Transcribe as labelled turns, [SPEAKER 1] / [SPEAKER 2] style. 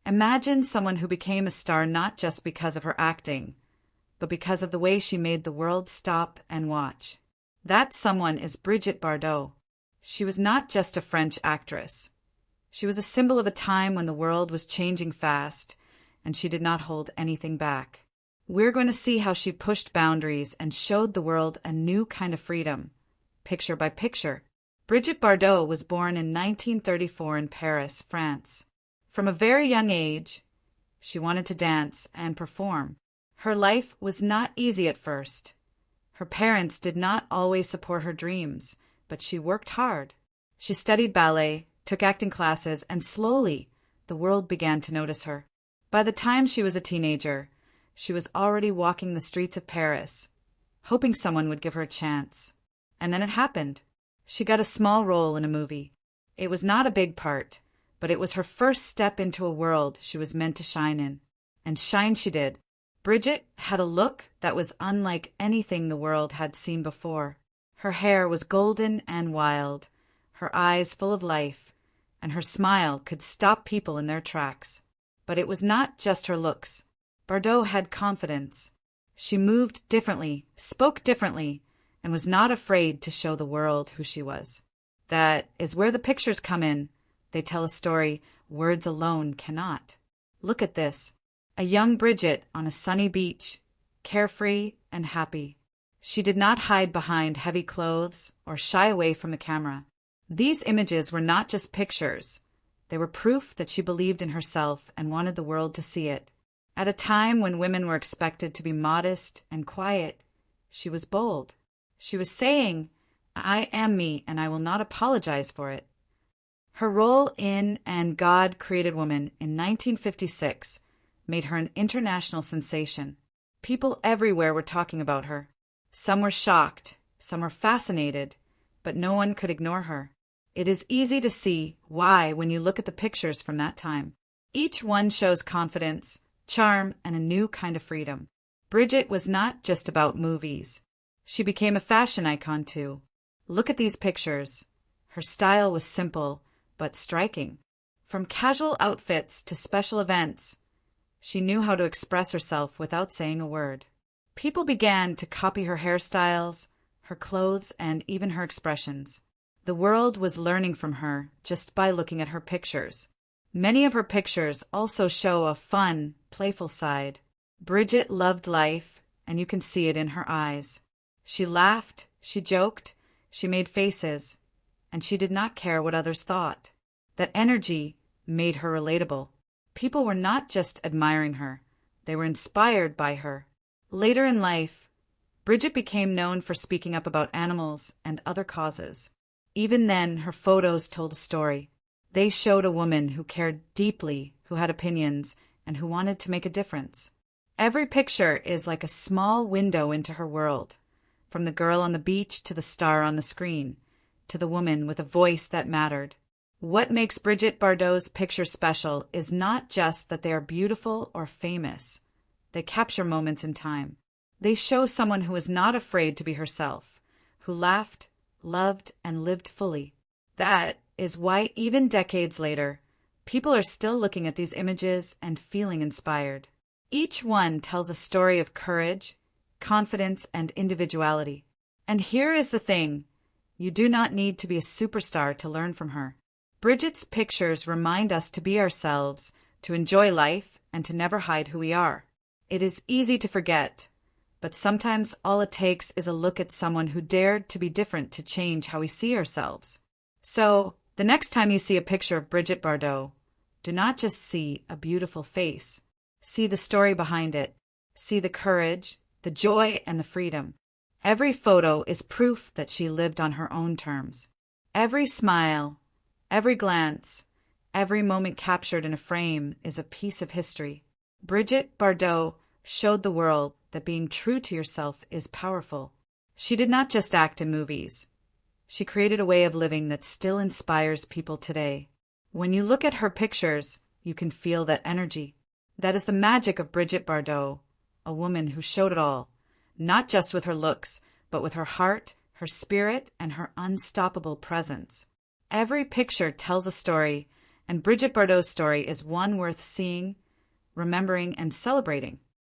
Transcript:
[SPEAKER 1] Imagine someone who became a star not just because of her acting, but because of the way she made the world stop and watch. That someone is Brigitte Bardot. She was not just a French actress. She was a symbol of a time when the world was changing fast, and she did not hold anything back. We're going to see how she pushed boundaries and showed the world a new kind of freedom, picture by picture. Brigitte Bardot was born in 1934 in Paris, France. From a very young age, she wanted to dance and perform. Her life was not easy at first. Her parents did not always support her dreams, but she worked hard. She studied ballet, took acting classes, and slowly, the world began to notice her. By the time she was a teenager, she was already walking the streets of Paris, hoping someone would give her a chance. And then it happened. She got a small role in a movie. It was not a big part, but it was her first step into a world she was meant to shine in. And shine she did. Brigitte had a look that was unlike anything the world had seen before. Her hair was golden and wild, her eyes full of life, and her smile could stop people in their tracks. But it was not just her looks. Bardot had confidence. She moved differently, spoke differently, and was not afraid to show the world who she was. That is where the pictures come in. They tell a story words alone cannot. Look at this. A young Brigitte on a sunny beach, carefree and happy. She did not hide behind heavy clothes or shy away from the camera. These images were not just pictures. They were proof that she believed in herself and wanted the world to see it. At a time when women were expected to be modest and quiet, she was bold. She was saying, "I am me and I will not apologize for it." Her role in And God Created Woman in 1956 made her an international sensation. People everywhere were talking about her. Some were shocked, some were fascinated, but no one could ignore her. It is easy to see why when you look at the pictures from that time. Each one shows confidence, charm, and a new kind of freedom. Brigitte was not just about movies. She became a fashion icon too. Look at these pictures. Her style was simple, but striking. From casual outfits to special events, she knew how to express herself without saying a word. People began to copy her hairstyles, her clothes, and even her expressions. The world was learning from her just by looking at her pictures. Many of her pictures also show a fun, playful side. Brigitte loved life, and you can see it in her eyes. She laughed, she joked, she made faces, and she did not care what others thought. That energy made her relatable. People were not just admiring her, they were inspired by her. Later in life, Brigitte became known for speaking up about animals and other causes. Even then, her photos told a story. They showed a woman who cared deeply, who had opinions, and who wanted to make a difference. Every picture is like a small window into her world, from the girl on the beach to the star on the screen, to the woman with a voice that mattered. What makes Brigitte Bardot's pictures special is not just that they are beautiful or famous. They capture moments in time. They show someone who was not afraid to be herself, who laughed, loved, and lived fully. That is why even decades later, people are still looking at these images and feeling inspired. Each one tells a story of courage, confidence, and individuality. And here is the thing, you do not need to be a superstar to learn from her. Brigitte's pictures remind us to be ourselves, to enjoy life, and to never hide who we are. It is easy to forget, but sometimes all it takes is a look at someone who dared to be different to change how we see ourselves. So, the next time you see a picture of Brigitte Bardot, do not just see a beautiful face. See the story behind it. See the courage, the joy, and the freedom. Every photo is proof that she lived on her own terms. Every smile, every glance, every moment captured in a frame is a piece of history. Brigitte Bardot showed the world that being true to yourself is powerful. She did not just act in movies. She created a way of living that still inspires people today. When you look at her pictures, you can feel that energy. That is the magic of Brigitte Bardot, a woman who showed it all, not just with her looks, but with her heart, her spirit, and her unstoppable presence. Every picture tells a story, And Brigitte Bardot's story is one worth seeing, remembering, and celebrating.